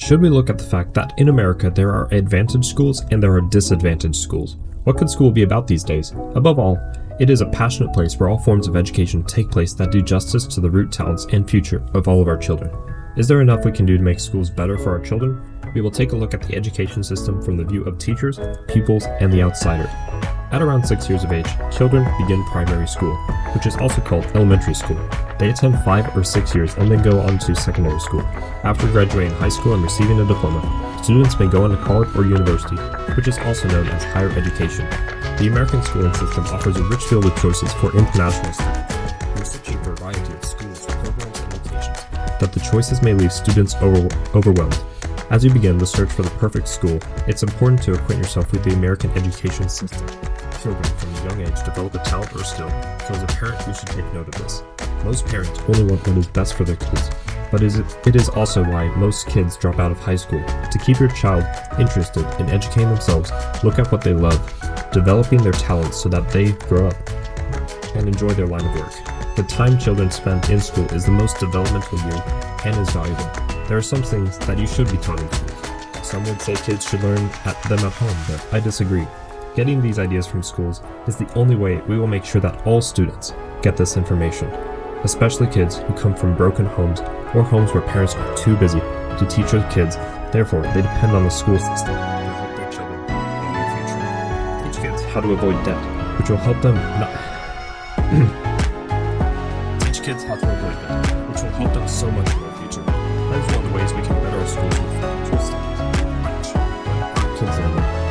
should we look at the fact that in America there are advantaged schools and there are disadvantaged schools? What could school be about these days? Above all, it is a passionate place where all forms of education take place that do justice to the root talents and future of all of our children. Is there enough we can do to make schools better for our children? We will take a look at the education system from the view of teachers, pupils, and the outsider. At around 6 years of age, children begin primary school, which is also called elementary school. They attend 5 or 6 years and then go on to secondary school. After graduating high school and receiving a diploma, students may go on to college or university, which is also known as higher education. The American schooling system offers a rich field of choices for international students. There's such a variety of schools, programs, and locations that the choices may leave students overwhelmed. As you begin the search for the perfect school, it's important to acquaint yourself with the American education system. Children from a young age develop a talent or skill, so as a parent you should take note of this. Most parents only want what is best for their kids, but it is also why most kids drop out of high school. To keep your child interested in educating themselves, look at what they love, developing their talents so that they grow up and enjoy their line of work. The time children spend in school is the most developmental year and is valuable. There are some things that you should be taught in school. Some would say kids should learn them at home, but I disagree. Getting these ideas from schools is the only way we will make sure that all students get this information, especially kids who come from broken homes or homes where parents are too busy to teach their kids. Therefore, they depend on the school system to help their children in their future. Teach kids how to avoid debt, which will help them teach kids how to avoid debt, which will help them so much in their future. That is one of the ways we can better our schools with financial studies. Kids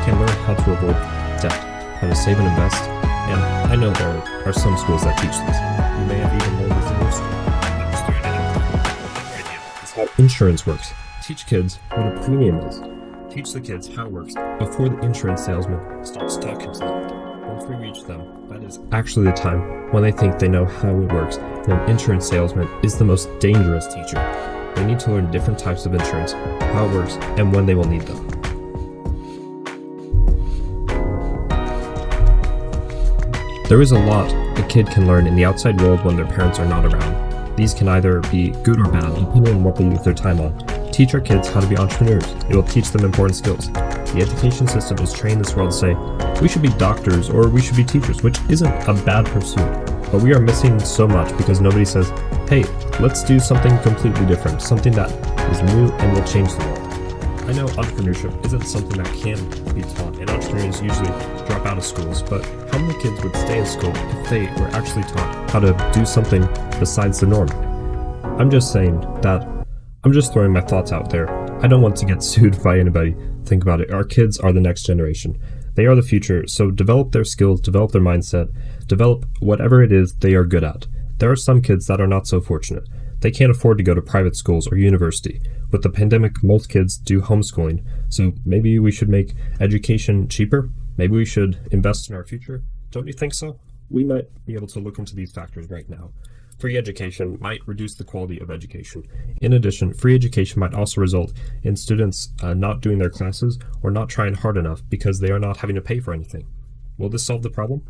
can learn how to avoid debt, how to save and invest, and I know there are some schools that teach this. You may have even learned this in your school. It's how insurance works. Teach kids what a premium is. Teach the kids how it works before the insurance salesman starts talking to them. Once we reach them, that is actually the time when they think they know how it works, and an insurance salesman is the most dangerous teacher. They need to learn different types of insurance, how it works, and when they will need them. There is a lot a kid can learn in the outside world when their parents are not around. These can either be good or bad, depending on what they use their time on. Teach our kids how to be entrepreneurs. It will teach them important skills. The education system is trained this world to say, we should be doctors or we should be teachers, which isn't a bad pursuit. But we are missing so much because nobody says, hey, let's do something completely different, something that is new and will change the world. I know entrepreneurship isn't something that can be taught, and entrepreneurs usually drop out of schools, but how many kids would stay in school if they were actually taught how to do something besides the norm? I'm just throwing my thoughts out there. I don't want to get sued by anybody. Think about it. Our kids are the next generation. They are the future, so develop their skills, develop their mindset, develop whatever it is they are good at. There are some kids that are not so fortunate. They can't afford to go to private schools or university. With the pandemic, most kids do homeschooling, so maybe we should make education cheaper. Maybe we should invest in our future. Don't you think so? We might be able to look into these factors right now. Free education might reduce the quality of education. In addition, free education might also result in students not doing their classes or not trying hard enough because they are not having to pay for anything. Will this solve the problem?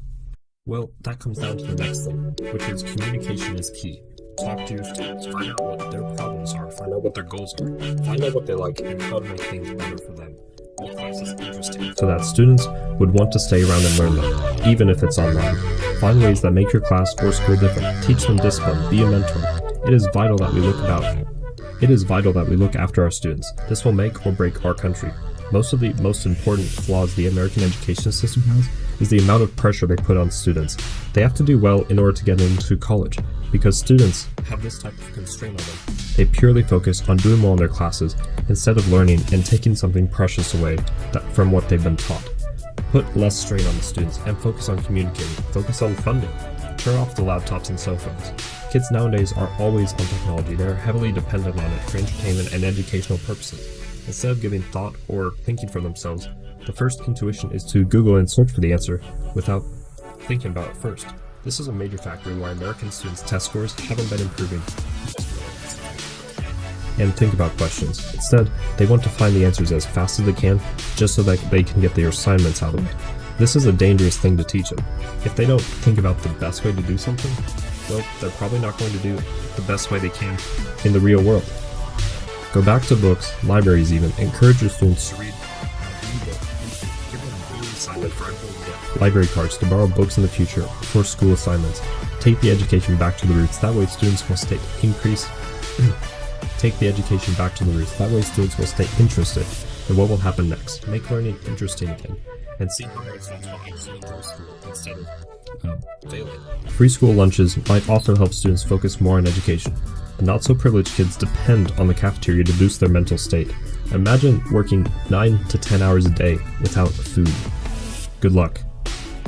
Well, that comes down to the next thing, which is communication is key. Talk to your students, find out what their problems are, find out what their goals are, find out what they like and how to make things better for them. Make classes interesting so that students would want to stay around and learn them, even if it's online. Find ways that make your class or school different. Teach them discipline, be a mentor. It is vital that we look after our students. This will make or break our country. Most of the most important flaws the American education system has is the amount of pressure they put on students. They have to do well in order to get into college. Because students have this type of constraint on them, they purely focus on doing well in their classes instead of learning and taking something precious away from what they've been taught. Put less strain on the students and focus on communicating, focus on funding, turn off the laptops and cell phones. Kids nowadays are always on technology. They're heavily dependent on it for entertainment and educational purposes. Instead of giving thought or thinking for themselves, the first intuition is to Google and search for the answer without thinking about it first. This is a major factor in why American students' test scores haven't been improving. And think about questions. Instead, they want to find the answers as fast as they can, just so that they can get their assignments out of it. This is a dangerous thing to teach them. If they don't think about the best way to do something, well, they're probably not going to do it the best way they can in the real world. Go back to books, libraries even. Encourage your students to read. Give them a daily assignment for library cards to borrow books in the future for school assignments. Take the education back to the roots. That way students will stay Take the education back to the roots. That way students will stay interested in what will happen next. Make learning interesting again. And see how their students will actually enjoy school instead of failing. Free school lunches might also help students focus more on education. And not so privileged kids depend on the cafeteria to boost their mental state. Imagine working 9 to 10 hours a day without food. Good luck.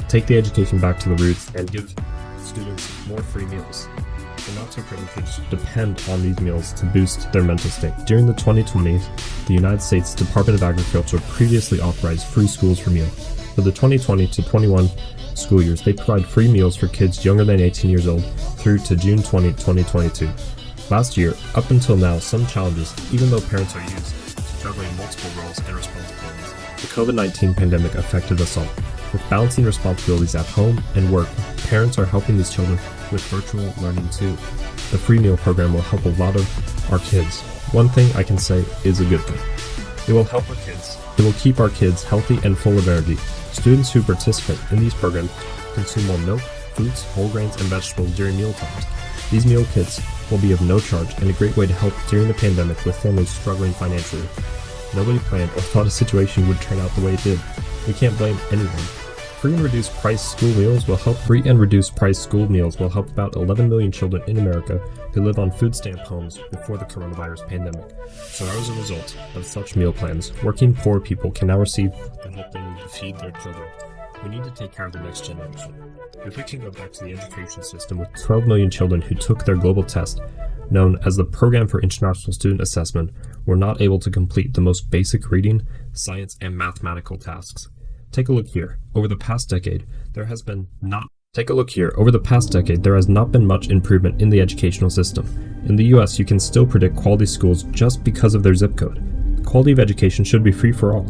Take the education back to the roots and give students more free meals. The not so privileged depend on these meals to boost their mental state. During the 2020s, the United States Department of Agriculture previously authorized free schools for meal. For the 2020 to 21 school years, they provide free meals for kids younger than 18 years old through to June 20, 2022. Last year, up until now, some challenges, even though parents are used to juggling multiple roles and responsibilities. The COVID-19 pandemic affected us all. With balancing responsibilities at home and work, parents are helping these children with virtual learning too. The free meal program will help a lot of our kids. One thing I can say is a good thing. It will help our kids. It will keep our kids healthy and full of energy. Students who participate in these programs consume more milk, fruits, whole grains, and vegetables during meal times. These meal kits will be of no charge and a great way to help during the pandemic with families struggling financially. Nobody planned or thought a situation would turn out the way it did. We can't blame anyone. Free and reduced price school meals will help about 11 million children in America who live on food stamp homes before the coronavirus pandemic. So as a result of such meal plans, working poor people can now receive the help they need to feed their children. We need to take care of the next generation. If we can go back to the education system with 12 million children who took their global test, known as the Program for International Student Assessment, were not able to complete the most basic reading, science, and mathematical tasks. Take a look here. Over the past decade, there has not been much improvement in the educational system. In the US, you can still predict quality schools just because of their zip code. The quality of education should be free for all.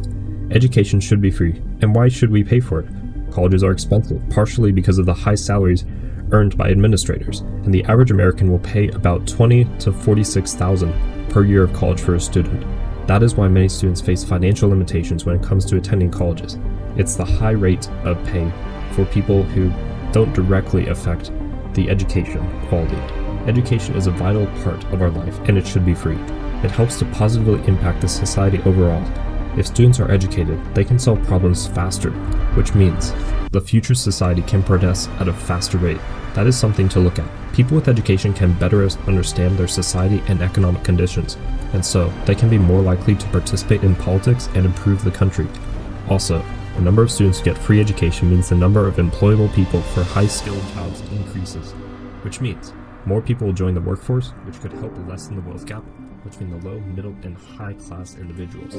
Education should be free, and why should we pay for it? Colleges are expensive, partially because of the high salaries earned by administrators, and the average American will pay about $20,000 to $46,000 per year of college for a student. That is why many students face financial limitations when it comes to attending colleges. It's the high rate of pay for people who don't directly affect the education quality. Education is a vital part of our life, and it should be free. It helps to positively impact the society overall. If students are educated, they can solve problems faster, which means the future society can progress at a faster rate. That is something to look at. People with education can better understand their society and economic conditions, and so they can be more likely to participate in politics and improve the country. Also, the number of students who get free education means the number of employable people for high-skilled jobs increases, which means more people will join the workforce, which could help lessen the wealth gap between the low, middle, and high-class individuals,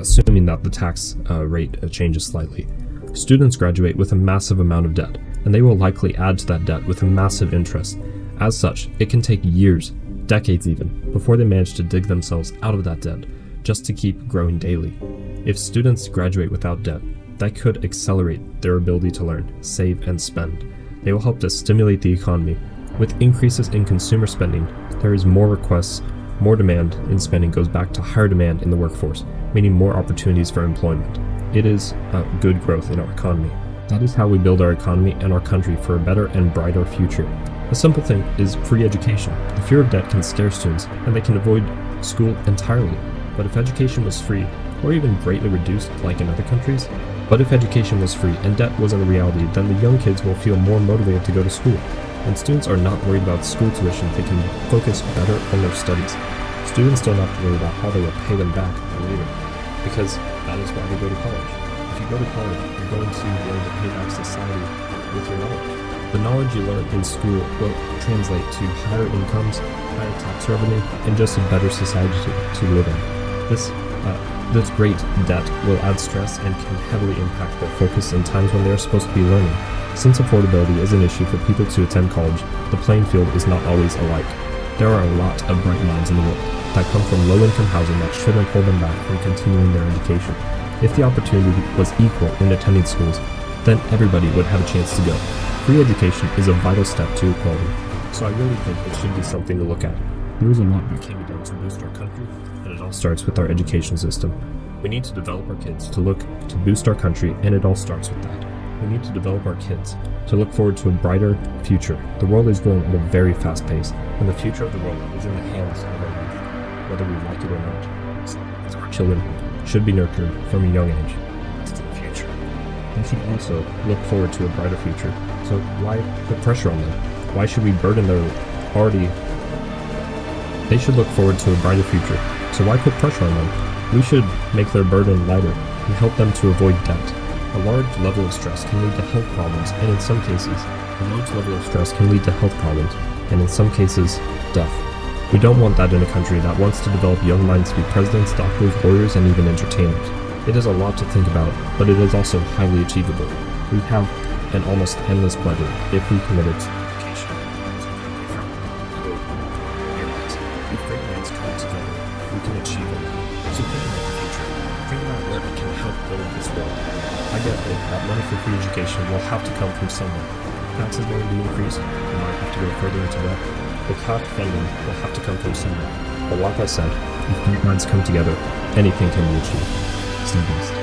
assuming that the tax rate changes slightly. Students graduate with a massive amount of debt, and they will likely add to that debt with a massive interest. As such, it can take years, decades even, before they manage to dig themselves out of that debt, just to keep growing daily. If students graduate without debt, that could accelerate their ability to learn, save, and spend. They will help to stimulate the economy. With increases in consumer spending, there is more requests, more demand in spending goes back to higher demand in the workforce, meaning more opportunities for employment. It is good growth in our economy. That is how we build our economy and our country for a better and brighter future. A simple thing is free education. The fear of debt can scare students, and they can avoid school entirely. But if education was free, or even greatly reduced like in other countries, and debt wasn't a reality, then the young kids will feel more motivated to go to school. When students are not worried about school tuition, they can focus better on their studies. Students don't have to worry about how they will pay them back later, because that is why they go to college. If you go to college, you're going to learn to pay back society with your knowledge. The knowledge you learn in school will translate to higher incomes, higher tax revenue, and just a better society to live in. This great debt will add stress and can heavily impact their focus in times when they are supposed to be learning. Since affordability is an issue for people to attend college, the playing field is not always alike. There are a lot of bright minds in the world that come from low-income housing that shouldn't hold them back from continuing their education. If the opportunity was equal in attending schools, then everybody would have a chance to go. Free education is a vital step to equality, so I really think it should be something to look at. There is a lot that can be done to boost our country, and it all starts with our education system. We need to develop our kids to look to boost our country, and it all starts with that. We need to develop our kids to look forward to a brighter future. The world is growing at a very fast pace, and the future of the world is in the hands of our youth, whether we like it or not. So our children should be nurtured from a young age to the future. They should also look forward to a brighter future. So why put pressure on them? Why should we burden their already... They should look forward to a brighter future. So why put pressure on them? We should make their burden lighter and help them to avoid debt. A large level of stress can lead to health problems, and in some cases, death. We don't want that in a country that wants to develop young minds to be presidents, doctors, lawyers, and even entertainers. It is a lot to think about, but it is also highly achievable. We have an almost endless budget if we committed to education. If great minds come together, we can achieve it. So think about the future. Think about what can help build this world. I get it that money for free education will have to come from somewhere. Taxes will be increased, we might have to go further into debt. The CAC funding will have to come from somewhere. But like I said, if great minds come together, anything can be achieved. Stay blessed.